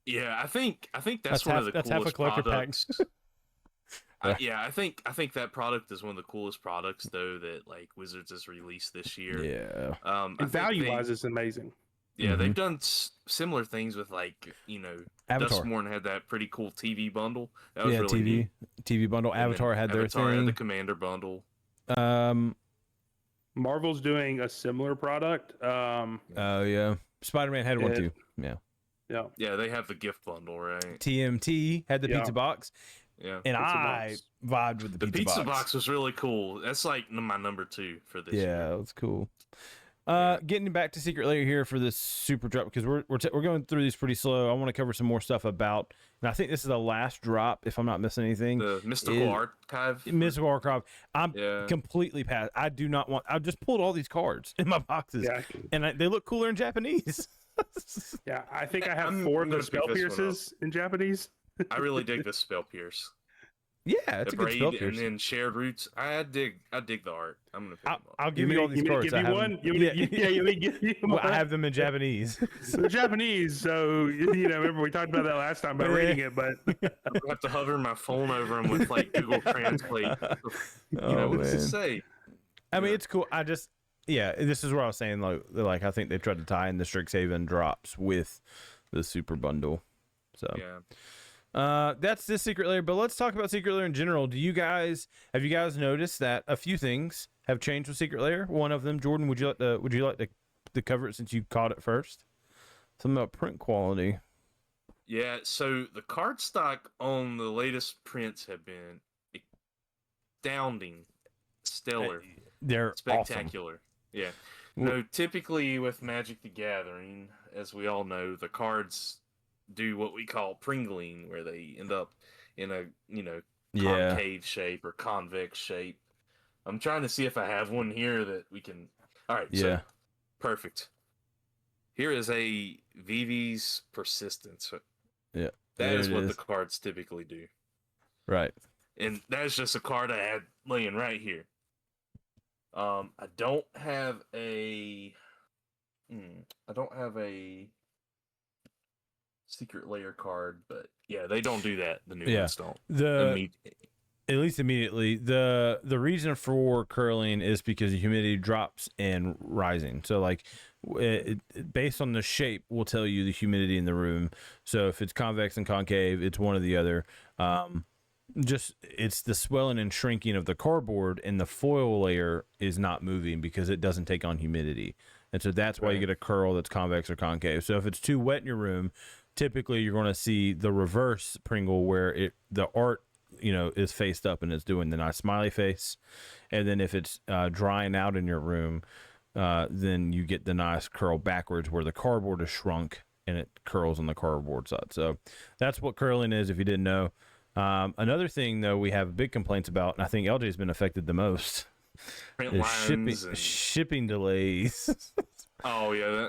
Yeah, I think that's one of the coolest products. I think that product is one of the coolest products though that like Wizards has released this year. Yeah. And value-wise, it's amazing. Yeah, they've done similar things with like Avatar. Dustmorn had that pretty cool TV bundle. That was really neat. TV bundle. Avatar had their thing. Had the Commander bundle. Marvel's doing a similar product. Oh yeah, Spider-Man had one too. Yeah. Yeah, they have the gift bundle, right? TMT had the pizza box. Yeah. And Pizza I box. vibed with the pizza box was really cool. That's like my number 2 for this year. Yeah, that's cool. Yeah. Getting back to Secret Lair here for this super drop, because we're going through these pretty slow. I want to cover some more stuff about, and I think this is the last drop, if I'm not missing anything. The Mystical Archive. Mystical Archive. I'm completely past. I do not want. I just pulled all these cards in my boxes, and they look cooler in Japanese. Yeah, I think I have 4 of the spell pierces in Japanese. I really dig this spell pierce. Yeah, it's a good spell pierce. And then shared roots. I dig the art. I'm gonna pick them up. I'll give you all these cards. Give you one. Let me give you one. Well, I have them in Japanese. They're Japanese, so remember we talked about that last time by reading it, but I have to hover my phone over them with like Google Translate. What does it say? I mean, it's cool. This is what I was saying. Like I think they tried to tie in the Strixhaven drops with the super bundle. So that's this Secret Lair. But let's talk about Secret Lair in general. Have you guys noticed that a few things have changed with Secret Lair? One of them, Jordan, would you like to cover it since you caught it first? Something about print quality. Yeah, so the card stock on the latest prints have been astounding, stellar. They're spectacular. Awesome. Yeah. No, typically with Magic the Gathering, as we all know, the cards do what we call pringling, where they end up in a concave shape or convex shape. I'm trying to see if I have one here that we can. All right. Yeah. So, perfect. Here is a Vivi's Persistence. Yeah. That is what the cards typically do. Right. And that's just a card I had laying right here. I don't have a Secret Lair card, but yeah, they don't do that. The new ones don't. At least immediately. The reason for curling is because the humidity drops and rising. So like based on the shape will tell you the humidity in the room. So if it's convex and concave, it's one or the other. It's the swelling and shrinking of the cardboard, and the foil layer is not moving because it doesn't take on humidity. And so that's why you get a curl that's convex or concave. So if it's too wet in your room, typically you're going to see the reverse Pringle where the art, is faced up and it's doing the nice smiley face. And then if it's drying out in your room, then you get the nice curl backwards where the cardboard is shrunk and it curls on the cardboard side. So that's what curling is, if you didn't know. Another thing, though, we have big complaints about, and I think LJ's been affected the most, is shipping delays. Oh, yeah.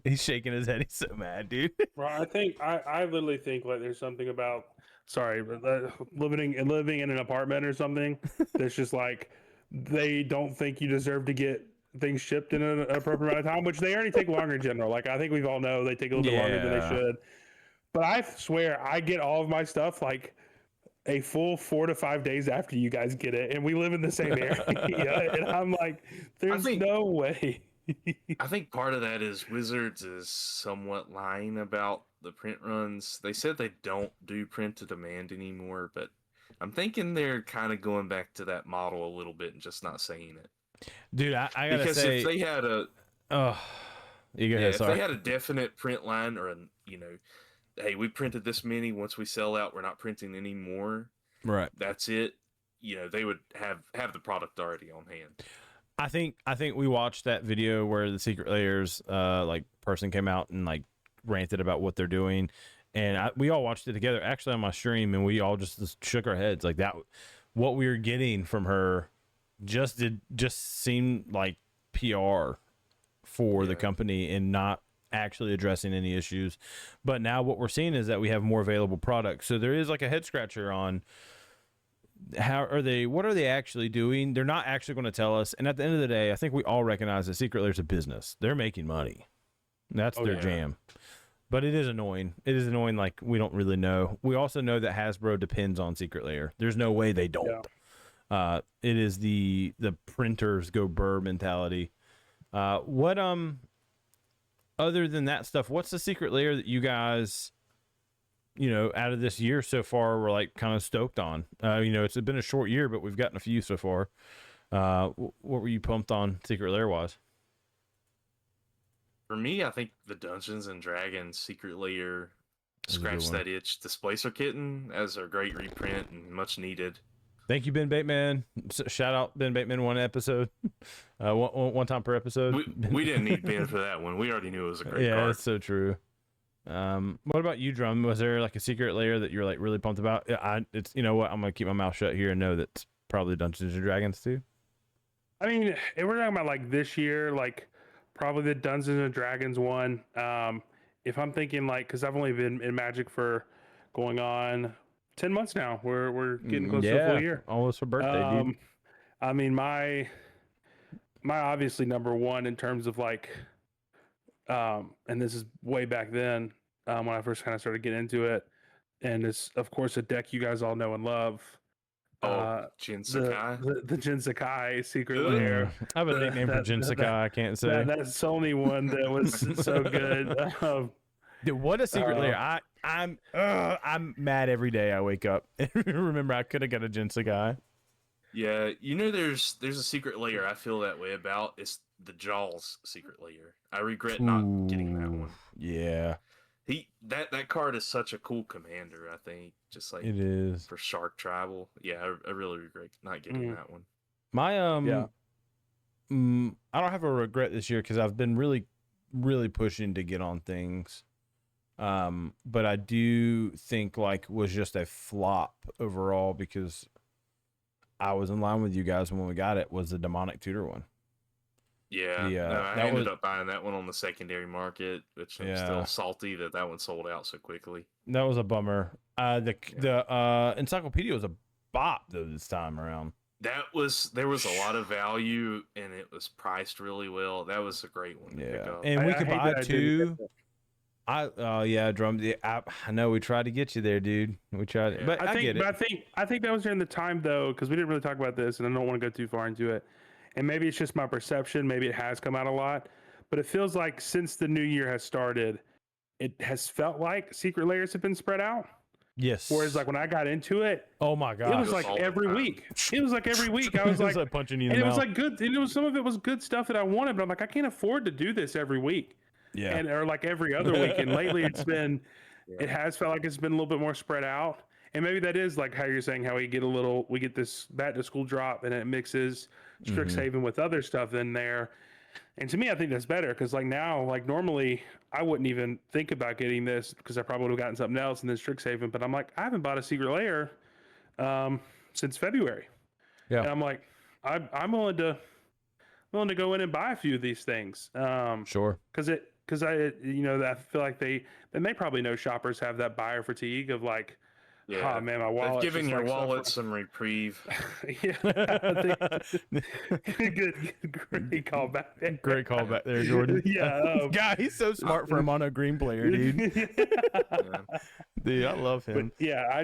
He's shaking his head. He's so mad, dude. Well, I literally think like there's something about, living in an apartment or something that's just like they don't think you deserve to get things shipped in an appropriate amount of time, which they already take longer in general. Like I think we all know they take a little bit longer than they should. But I swear, I get all of my stuff like a full 4 to 5 days after you guys get it, and we live in the same area. And I'm like, there's no way. I think part of that is Wizards is somewhat lying about the print runs. They said they don't do print to demand anymore, but I'm thinking they're kind of going back to that model a little bit and just not saying it. Dude, I gotta say, if they had if they had a definite print line or hey, we printed this many. Once we sell out, we're not printing any more. Right. That's it. They would have the product already on hand. I think we watched that video where the Secret Lairs person came out and like ranted about what they're doing, and we all watched it together actually on my stream, and we all just shook our heads like that. What we were getting from her just seemed like PR for the company and not actually addressing any issues. But now what we're seeing is that we have more available products. So there is like a head scratcher on what are they actually doing? They're not actually going to tell us. And at the end of the day, I think we all recognize that Secret Lair's a business. They're making money. That's their jam. But it is annoying. Like we don't really know. We also know that Hasbro depends on Secret Lair. There's no way they don't. Yeah. It is the printers go burr mentality. Other than that stuff, what's the Secret Lair that you guys, out of this year so far, we're like kind of stoked on? It's been a short year, but we've gotten a few so far. What were you pumped on Secret Lair wise? For me, I think the Dungeons and Dragons Secret Lair scratched that itch. Displacer Kitten as a great reprint and much needed. Thank you, Ben Bateman. Shout out Ben Bateman, one episode, one time per episode. We didn't need Ben for that one. We already knew it was a great card. Yeah, that's so true. What about you, Drum? Was there like a Secret Lair that you're like really pumped about? It's you know what, I'm gonna keep my mouth shut here and know that's probably Dungeons and Dragons too. I mean, if we're talking about like this year, like probably the Dungeons and Dragons one. If I'm thinking like, because I've only been in Magic for going on 10 months now. We're getting close to a full year. Almost for birthday, dude. I mean, my obviously number one in terms of like, and this is way back then when I first kind of started getting into it, and it's of course a deck you guys all know and love. Jin Sakai. The Jin Sakai Secret Lair. I have a nickname for Jin Sakai. I can't say. That's the only one that was so good. Dude, what a Secret Lair! I'm mad every day I wake up. Remember, I could have got a Jin Sakai. Yeah, you know, there's a Secret Lair I feel that way about. It's the Jaws Secret Lair. I regret not getting that one. Yeah. That card is such a cool commander, I think. Just like it is for Shark Tribal. Yeah, I really regret not getting that one. My I don't have a regret this year because I've been really, really pushing to get on things. But I do think like was just a flop overall because I was in line with you guys when we got it was the Demonic Tutor one. Yeah, I ended up buying that one on the secondary market, which I'm still salty that one sold out so quickly. That was a bummer. The encyclopedia was a bop though this time around. There was a lot of value and it was priced really well. That was a great one to pick up. And we could buy two. Drum. I know we tried to get you there, dude. We tried, but I get it. But I think that was during the time though, because we didn't really talk about this, and I don't want to go too far into it. And maybe it's just my perception. Maybe it has come out a lot, but it feels like since the new year has started, it has felt like Secret Lairs have been spread out. Yes. Whereas like when I got into it, oh my god, it was like every week. It was like every week. I was like punching you in the mouth. It was like good. And it was some of it was good stuff that I wanted, but I'm like I can't afford to do this every week. Yeah. Or like every other week. And lately it's been, it has felt like it's been a little bit more spread out. And maybe that is like how you're saying how we get this back to school drop and it mixes Strixhaven with other stuff in there. And to me, I think that's better because like now, like normally I wouldn't even think about getting this because I probably would have gotten something else and then Strixhaven. But I'm like, I haven't bought a Secret Lair since February. Yeah. And I'm like, I'm willing to go in and buy a few of these things. Sure. Because I feel like they probably know shoppers have that buyer fatigue of like, oh man, my wallet. They've given your wallet some reprieve. Yeah. Great callback. Great callback there, Jordan. Yeah. God, he's so smart for a mono green player, dude. Dude, I love him. But yeah,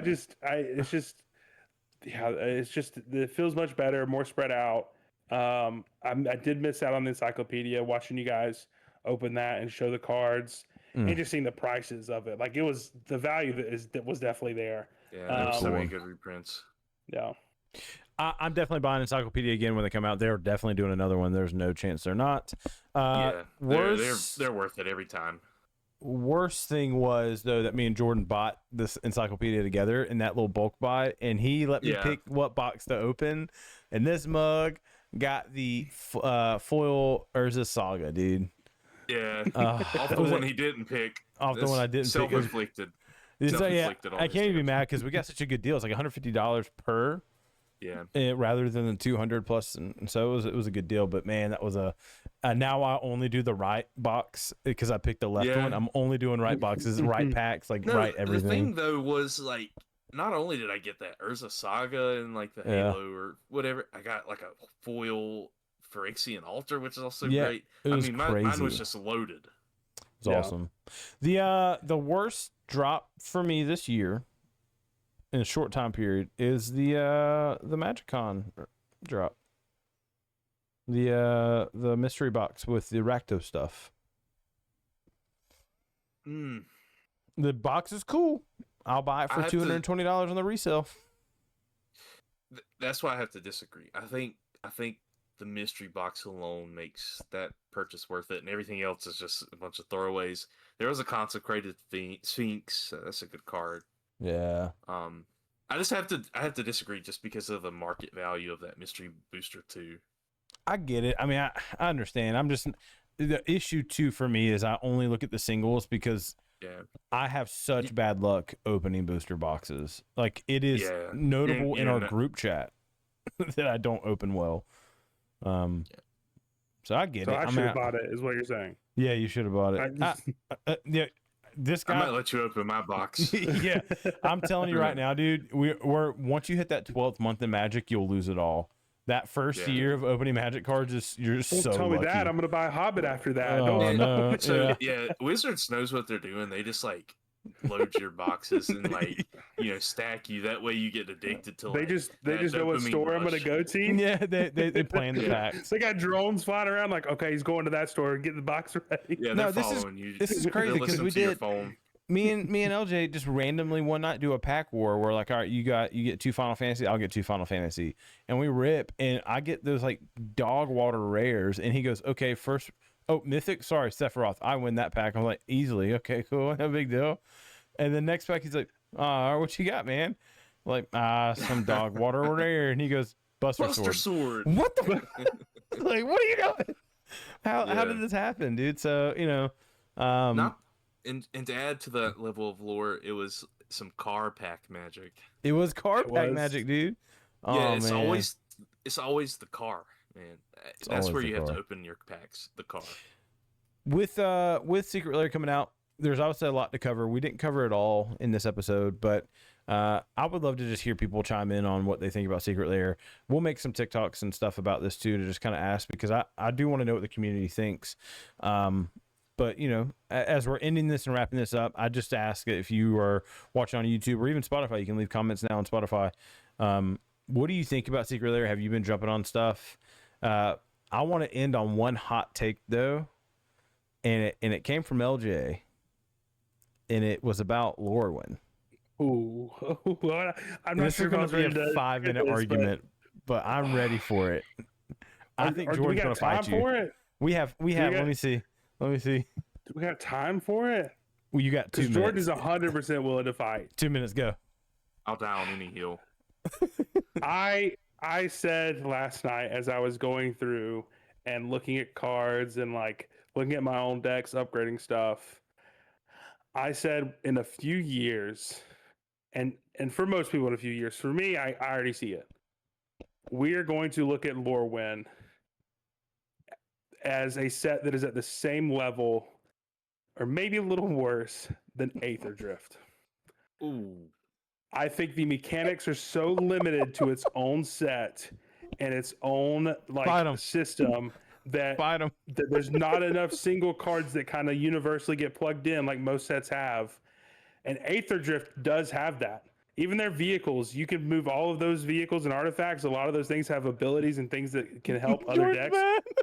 it feels much better, more spread out. I did miss out on the encyclopedia watching you guys open that and show the cards and just seeing the prices of it. Like it was the value that was definitely there. Yeah, there's so many good reprints. Yeah. I'm definitely buying encyclopedia again when they come out. They're definitely doing another one. There's no chance they're not. They're worth it every time. Worst thing was though that me and Jordan bought this encyclopedia together in that little bulk buy, and he let me pick what box to open, and this mug got the foil Urza Saga, dude. Yeah, off the one he didn't pick. Off the one I didn't pick. Self-inflicted. So, yeah, I can't even be mad because we got such a good deal. It's like $150 per. Yeah. Rather than the 200 plus, and so it was a good deal. But man, that was now I only do the right box because I picked the left one. I'm only doing right boxes, right packs, like right everything. The thing though was like, not only did I get that Urza Saga and like the Halo or whatever, I got like a foil Phyrexian Altar, which is also great. Crazy. Mine was just loaded. It was awesome. The worst drop for me this year in a short time period is the Magicon drop. The mystery box with the Rakdos stuff. The box is cool. I'll buy it for $220 on the resale. That's why I have to disagree. I think the mystery box alone makes that purchase worth it, and everything else is just a bunch of throwaways. There was a Consecrated Sphinx. That's a good card. Yeah. I just have to disagree just because of the market value of that mystery booster too. I get it. I mean, I understand. I'm just the issue too for me is I only look at the singles because I have such bad luck opening booster boxes. Like it is notable in our group chat that I don't open well. So I get it. I should have bought it, is what you're saying. Yeah, you should have bought it. Yeah, this guy. I might let you open my box. Yeah, I'm telling you right now, dude. We're once you hit that 12th month in Magic, you'll lose it all. That first year of opening Magic cards you're just so tell me lucky. that. I'm gonna buy a Hobbit after that. Oh, no. So Wizards knows what they're doing. They just like load your boxes and like stack you. That way you get addicted to. They just know what store I'm gonna go to. Yeah, they plan the packs. They got drones flying around. Like, okay, he's going to that store and getting the box ready. Yeah, they're following you. This is crazy because we did. Me and LJ just randomly one night do a pack war where like, all right, you get 2 Final Fantasy, I'll get 2 Final Fantasy, and we rip, and I get those like dog water rares, and he goes, okay, first, Mythic, sorry, Sephiroth, I win that pack. I'm like, easily, okay, cool, no big deal. And the next pack, he's like, what you got, man? Like, some dog water rare, and he goes, Buster Sword. What the? Like, what are you doing? How did this happen, dude? So And to add to that level of lore, it was some car pack magic. It was car pack magic, dude. Yeah, it's always the car, man. That's where you have to open your packs, the car. With Secret Lair coming out, there's obviously a lot to cover. We didn't cover it all in this episode, but I would love to just hear people chime in on what they think about Secret Lair. We'll make some TikToks and stuff about this too to just kind of ask, because I do want to know what the community thinks. But, as we're ending this and wrapping this up, I just ask if you are watching on YouTube or even Spotify, you can leave comments now on Spotify. What do you think about Secret Lair? Have you been jumping on stuff? I want to end on one hot take, though, and it came from LJ, and it was about Lorwyn. Ooh. I'm not sure if it's going to be a 5-minute argument, but I'm ready for it. I think Jordan's going to fight you. For it? We have. Let me see. Do we got time for it? Well, you got 2 minutes. Jordan is 100% willing to fight. 2 minutes, go. I'll die on any hill. I said last night as I was going through and looking at cards and like looking at my own decks, upgrading stuff, I said in a few years, and for most people in a few years, for me, I already see it. We are going to look at Lorwyn as a set that is at the same level or maybe a little worse than Aether Drift. Ooh. I think the mechanics are so limited to its own set and its own system that there's not enough single cards that kind of universally get plugged in like most sets have. And Aether Drift does have that. Even their vehicles, you can move all of those vehicles and artifacts. A lot of those things have abilities and things that can help other decks.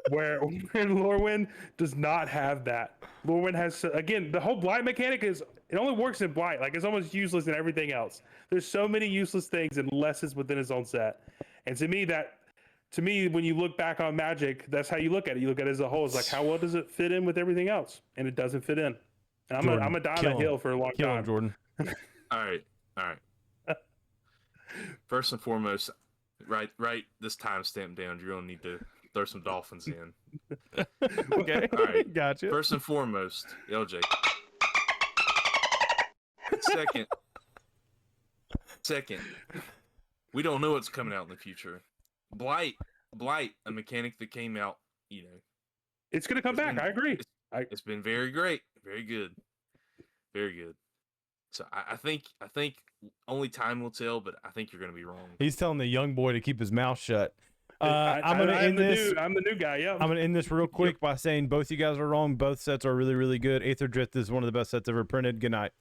Where Lorwyn does not have that. Lorwyn has, again, the whole blight mechanic it only works in blight. Like, it's almost useless in everything else. There's so many useless things unless it's within its own set. And to me, when you look back on Magic, that's how you look at it. You look at it as a whole. It's like, how well does it fit in with everything else? And it doesn't fit in. And I'm gonna die on that hill for a long time. Kill him, Jordan. All right. First and foremost, write this timestamp down. You're gonna need to throw some dolphins in. Okay. All right. Gotcha. First and foremost, LJ. Second, we don't know what's coming out in the future. Blight, a mechanic that came out, it's gonna come back. I agree. It's been very great, very good, very good. So I think only time will tell, but I think you're going to be wrong. He's telling the young boy to keep his mouth shut. I'm going to end this. I'm the new guy. Yeah. I'm going to end this real quick by saying both you guys are wrong. Both sets are really, really good. Aether Drift is one of the best sets ever printed. Good night.